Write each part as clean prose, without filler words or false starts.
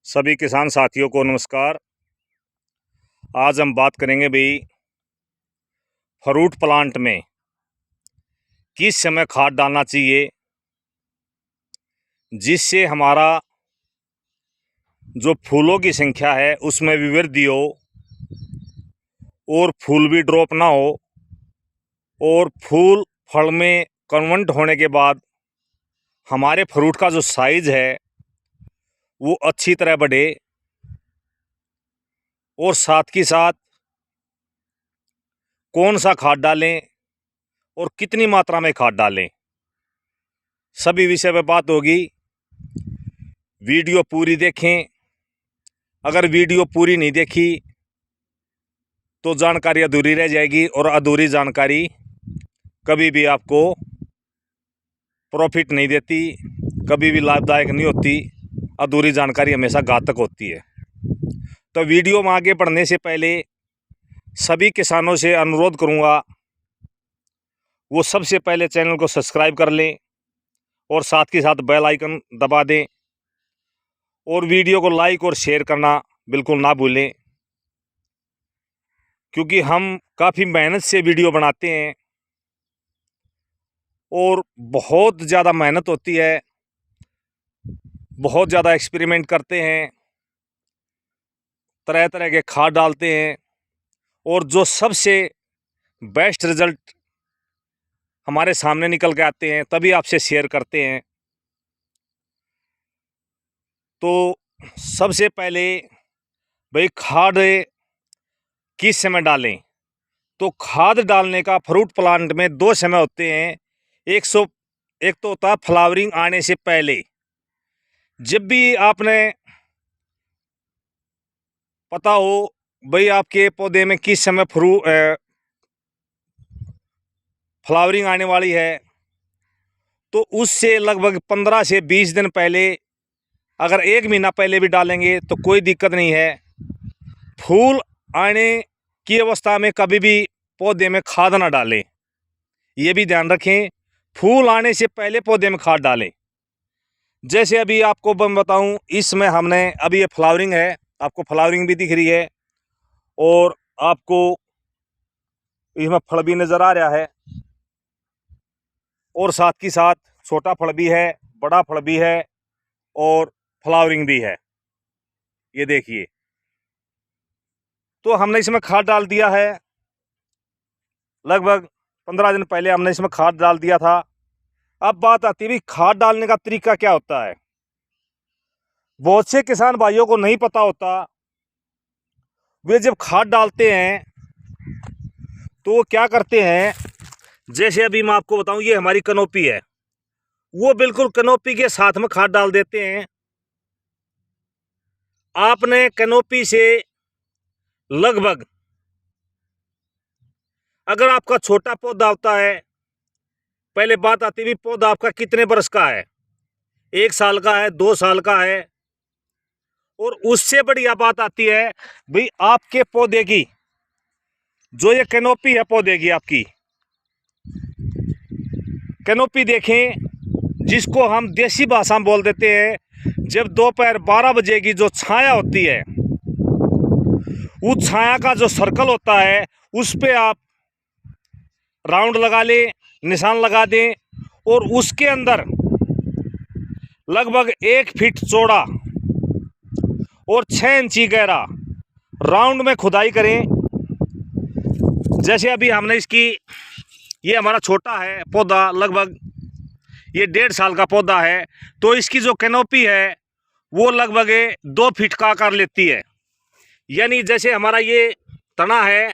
सभी किसान साथियों को नमस्कार। आज हम बात करेंगे भाई फ्रूट प्लांट में किस समय खाद डालना चाहिए जिससे हमारा जो फूलों की संख्या है उसमें भी वृद्धि हो और फूल भी ड्रॉप ना हो और फूल फल में कन्वर्ट होने के बाद हमारे फ्रूट का जो साइज है वो अच्छी तरह बढ़े और साथ के साथ कौन सा खाद डालें और कितनी मात्रा में खाद डालें, सभी विषय पर बात होगी। वीडियो पूरी देखें। अगर वीडियो पूरी नहीं देखी तो जानकारी अधूरी रह जाएगी और अधूरी जानकारी कभी भी आपको प्रॉफिट नहीं देती, कभी भी लाभदायक नहीं होती। अधूरी जानकारी हमेशा घातक होती है। तो वीडियो में आगे बढ़ने से पहले सभी किसानों से अनुरोध करूंगा वो सबसे पहले चैनल को सब्सक्राइब कर लें और साथ के साथ बेल आइकन दबा दें और वीडियो को लाइक और शेयर करना बिल्कुल ना भूलें, क्योंकि हम काफ़ी मेहनत से वीडियो बनाते हैं और बहुत ज़्यादा मेहनत होती है, बहुत ज़्यादा एक्सपेरिमेंट करते हैं, तरह तरह के खाद डालते हैं और जो सबसे बेस्ट रिज़ल्ट हमारे सामने निकल के आते हैं तभी आपसे शेयर करते हैं। तो सबसे पहले भाई खाद किस समय डालें, तो खाद डालने का फ्रूट प्लांट में दो समय होते हैं। एक तो होता है फ्लावरिंग आने से पहले, जब भी आपने पता हो भाई आपके पौधे में किस समय फ्लावरिंग आने वाली है, तो उससे लगभग 15 से 20 दिन पहले, अगर 1 महीना पहले भी डालेंगे तो कोई दिक्कत नहीं है। फूल आने की अवस्था में कभी भी पौधे में खाद ना डालें, ये भी ध्यान रखें। फूल आने से पहले पौधे में खाद डालें। जैसे अभी आपको मैं बताऊं, इसमें हमने अभी ये फ्लावरिंग है, आपको फ्लावरिंग भी दिख रही है और आपको इसमें फल भी नज़र आ रहा है और साथ के साथ छोटा फल भी है, बड़ा फल भी है और फ्लावरिंग भी है। ये देखिए, तो हमने इसमें खाद डाल दिया है। लगभग 15 दिन पहले हमने इसमें खाद डाल दिया था। अब बात आती है भी खाद डालने का तरीका क्या होता है। बहुत से किसान भाइयों को नहीं पता होता, वे जब खाद डालते हैं तो वो क्या करते हैं, जैसे अभी मैं आपको बताऊं, ये हमारी कनोपी है, वो बिल्कुल कनोपी के साथ में खाद डाल देते हैं। आपने कनोपी से लगभग, अगर आपका छोटा पौधा होता है, पहले बात आती है पौधा आपका कितने बरस का है, 1 साल का है, 2 साल का है, और उससे बढ़िया बात आती है भाई आपके पौधे की जो ये कैनोपी है, पौधे की आपकी कैनोपी देखें, जिसको हम देसी भाषा में बोल देते हैं, जब दोपहर 12 बजे की जो छाया होती है, उस छाया का जो सर्कल होता है उस पे आप राउंड लगा लें, निशान लगा दें और उसके अंदर लगभग 1 फीट चौड़ा और 6 इंची गहरा राउंड में खुदाई करें। जैसे अभी हमने इसकी, ये हमारा छोटा है पौधा, लगभग ये 1.5 साल का पौधा है, तो इसकी जो कैनोपी है वो लगभग 2 फीट का आकार लेती है। यानी जैसे हमारा ये तना है,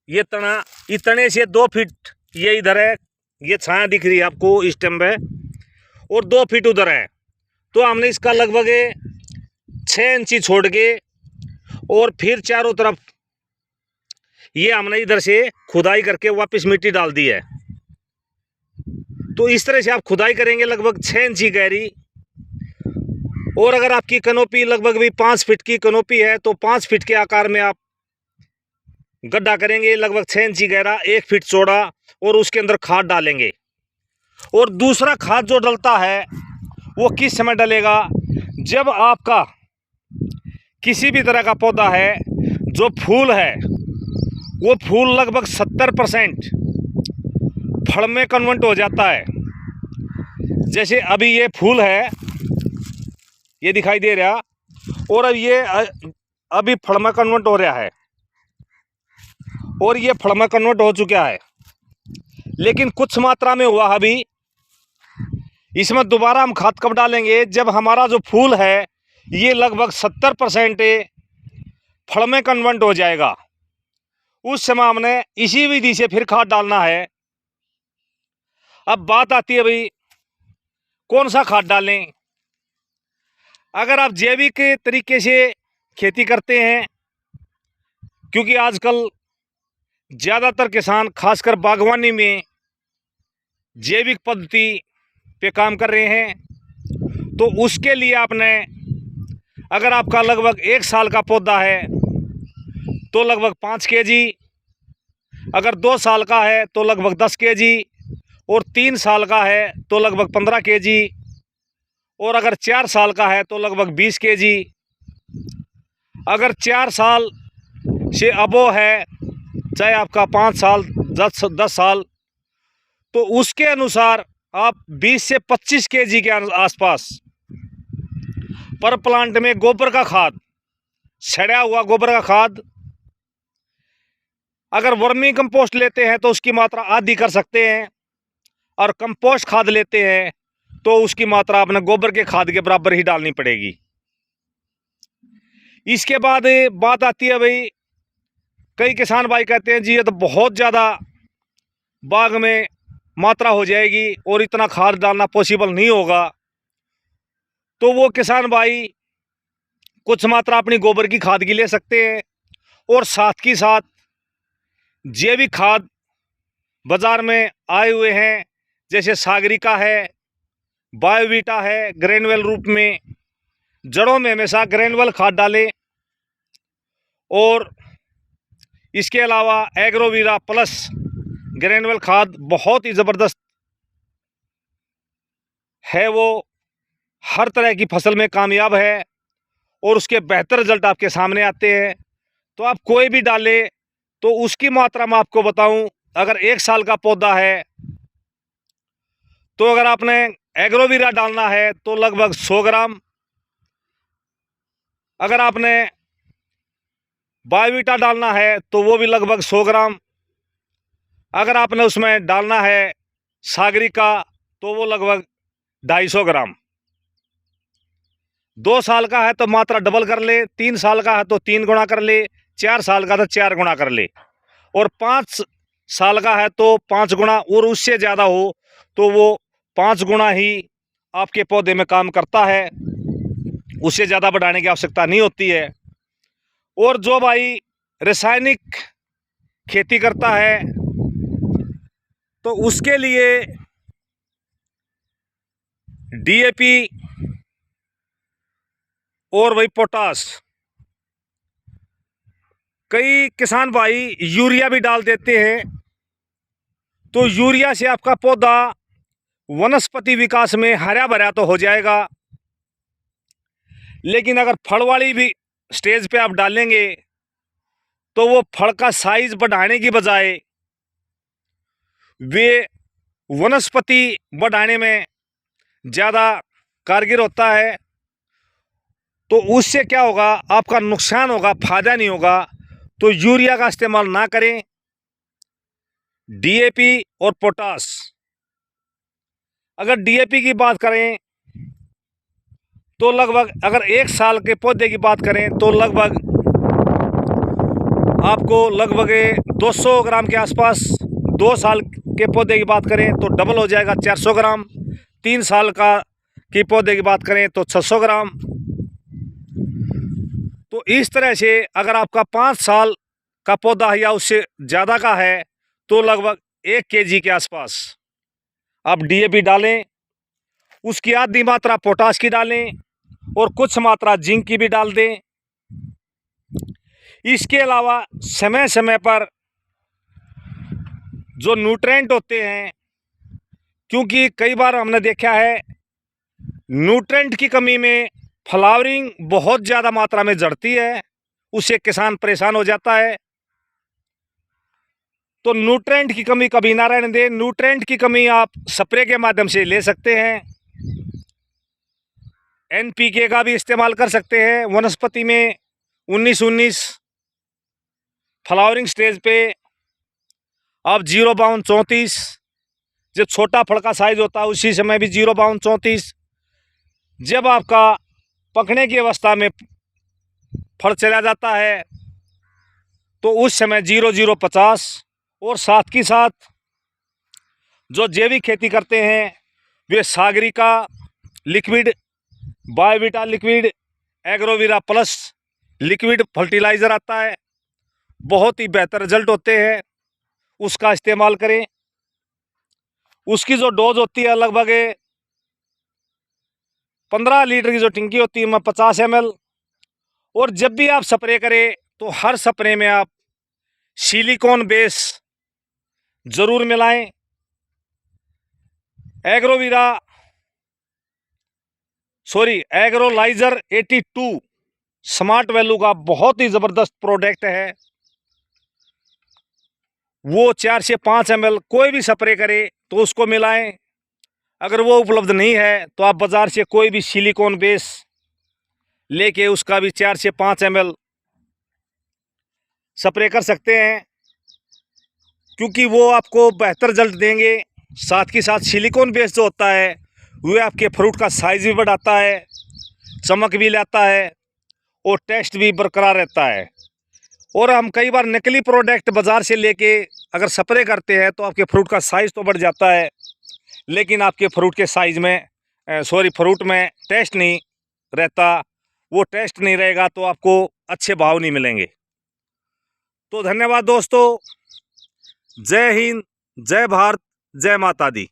ये तना, इस तने से 2 फीट ये इधर है, ये छाया दिख रही है आपको इस टाइम पे, और 2 फीट उधर है, तो हमने इसका लगभग 6 इंची छोड़ के और फिर चारों तरफ ये हमने इधर से खुदाई करके वापस मिट्टी डाल दी है। तो इस तरह से आप खुदाई करेंगे लगभग 6 इंची गहरी। और अगर आपकी कनोपी लगभग भी 5 फीट की कनोपी है तो 5 फीट के आकार में आप गड्ढा करेंगे, लगभग 6 इंची गहरा, 1 फीट चौड़ा, और उसके अंदर खाद डालेंगे। और दूसरा खाद जो डलता है वो किस समय डलेगा? जब आपका किसी भी तरह का पौधा है, जो फूल है वो फूल लगभग 70% फल में कन्वर्ट हो जाता है। जैसे अभी ये फूल है, ये दिखाई दे रहा, और अब ये अभी फल में कन्वर्ट हो रहा है, और ये फल में कन्वर्ट हो चुका है, लेकिन कुछ मात्रा में हुआ अभी। इसमें दोबारा हम खाद कब डालेंगे? जब हमारा जो फूल है ये लगभग 70% फल में कन्वर्ट हो जाएगा, उस समय हमने इसी विधि से फिर खाद डालना है। अब बात आती है भाई कौन सा खाद डालें। अगर आप जैविक तरीके से खेती करते हैं, क्योंकि आजकल ज़्यादातर किसान खासकर बागवानी में जैविक पद्धति पे काम कर रहे हैं, तो उसके लिए आपने, अगर आपका लगभग 1 साल का पौधा है तो लगभग 5 kg, अगर 2 साल का है तो लगभग 10 kg, और 3 साल का है तो लगभग 15 kg, और अगर 4 साल का है तो लगभग 20 kg। अगर 4 साल से अबो है, चाहे आपका 5 साल 10 साल, तो उसके अनुसार आप 20 से 25 kg के आसपास पर प्लांट में गोबर का खाद, सड़ा हुआ गोबर का खाद, अगर वर्मी कंपोस्ट लेते हैं तो उसकी मात्रा आधी कर सकते हैं, और कंपोस्ट खाद लेते हैं तो उसकी मात्रा अपने गोबर के खाद के बराबर ही डालनी पड़ेगी। इसके बाद बात आती है भाई, कई किसान भाई कहते हैं जी ये तो बहुत ज़्यादा बाग में मात्रा हो जाएगी और इतना खाद डालना पॉसिबल नहीं होगा। तो वो किसान भाई कुछ मात्रा अपनी गोबर की खाद की ले सकते हैं, और साथ ही साथ जैविक खाद बाज़ार में आए हुए हैं, जैसे सागरिका है, बायोवीटा है, ग्रेनुअल रूप में। जड़ों में हमेशा ग्रेनुअल खाद डालें, और इसके अलावा एग्रोवीरा प्लस ग्रेनुअल खाद बहुत ही ज़बरदस्त है, वो हर तरह की फसल में कामयाब है और उसके बेहतर रिजल्ट आपके सामने आते हैं। तो आप कोई भी डाले तो उसकी मात्रा मैं आपको बताऊं, अगर 1 साल का पौधा है तो अगर आपने एग्रोवीरा डालना है तो लगभग 100 ग्राम, अगर आपने बायोवीटा डालना है तो वो भी लगभग 100 ग्राम, अगर आपने उसमें डालना है सागरिका तो वो लगभग 250 ग्राम। 2 साल का है तो मात्रा डबल कर ले, 3 साल का है तो 3 गुना कर ले, 4 साल का तो 4 गुना कर ले, और 5 साल का है तो 5 गुना, और उससे ज़्यादा हो तो वो 5 गुना ही आपके पौधे में काम करता है, उससे ज़्यादा बढ़ाने की आवश्यकता नहीं होती है। और जो भाई रासायनिक खेती करता है तो उसके लिए DAP और वही पोटास, कई किसान भाई यूरिया भी डाल देते हैं। तो यूरिया से आपका पौधा वनस्पति विकास में हरा भरा तो हो जाएगा, लेकिन अगर फल वाली भी स्टेज पे आप डालेंगे तो वो फल का साइज बढ़ाने की बजाय वे वनस्पति बढ़ाने में ज़्यादा कारगर होता है। तो उससे क्या होगा, आपका नुकसान होगा, फायदा नहीं होगा। तो यूरिया का इस्तेमाल ना करें, DAP और पोटास। अगर DAP की बात करें तो लगभग, अगर 1 साल के पौधे की बात करें तो लगभग आपको लगभग 200 ग्राम के आसपास, 2 साल के पौधे की बात करें तो डबल हो जाएगा 400 ग्राम, 3 साल का की पौधे की बात करें तो 600 ग्राम। तो इस तरह से अगर आपका 5 साल का पौधा है या उससे ज़्यादा का है तो लगभग 1 kg के आसपास आप DAP डालें, उसकी आधी मात्रा पोटास की डालें, और कुछ मात्रा जिंक की भी डाल दें। इसके अलावा समय समय पर जो न्यूट्रेंट होते हैं, क्योंकि कई बार हमने देखा है न्यूट्रेंट की कमी में फ्लावरिंग बहुत ज़्यादा मात्रा में जड़ती है, उससे किसान परेशान हो जाता है। तो न्यूट्रेंट की कमी कभी ना रहने दें। न्यूट्रेंट की कमी आप स्प्रे के माध्यम से ले सकते हैं। एनपीके का भी इस्तेमाल कर सकते हैं। वनस्पति में 19-19 फ्लावरिंग स्टेज पे आप 0-34, जब छोटा फल का साइज होता है उसी समय भी 0-34, जब आपका पकने की अवस्था में फल चला जाता है तो उस समय 0-0-50। और साथ के साथ जो जैविक खेती करते हैं वे Sagarika liquid, Biovita liquid, Agroveera plus liquid fertiliser आता है, बहुत ही बेहतर रिजल्ट होते हैं, उसका इस्तेमाल करें। उसकी जो डोज होती है लगभग 15 लीटर की जो टंकी होती है, 50 ml। और जब भी आप स्प्रे करें तो हर स्प्रे में आप सिलिकॉन बेस ज़रूर मिलाएं। एग्रोलाइजर 82 स्मार्ट वैल्यू का बहुत ही ज़बरदस्त प्रोडक्ट है। वो 4 से 5 ml कोई भी स्प्रे करे तो उसको मिलाएं। अगर वो उपलब्ध नहीं है तो आप बाज़ार से कोई भी सिलिकॉन बेस लेके उसका भी 4 से 5 ml स्प्रे कर सकते हैं, क्योंकि वो आपको बेहतर रिजल्ट देंगे। साथ के साथ सिलिकॉन बेस जो होता है वो आपके फ्रूट का साइज़ भी बढ़ाता है, चमक भी लाता है और टेस्ट भी बरकरार रहता है। और हम कई बार नकली प्रोडक्ट बाज़ार से लेके अगर स्प्रे करते हैं तो आपके फ्रूट का साइज़ तो बढ़ जाता है, लेकिन आपके फ्रूट के साइज़ में फ्रूट में टेस्ट नहीं रहता। वो टेस्ट नहीं रहेगा तो आपको अच्छे भाव नहीं मिलेंगे। तो धन्यवाद दोस्तों। जय हिंद, जय भारत, जय माता दी।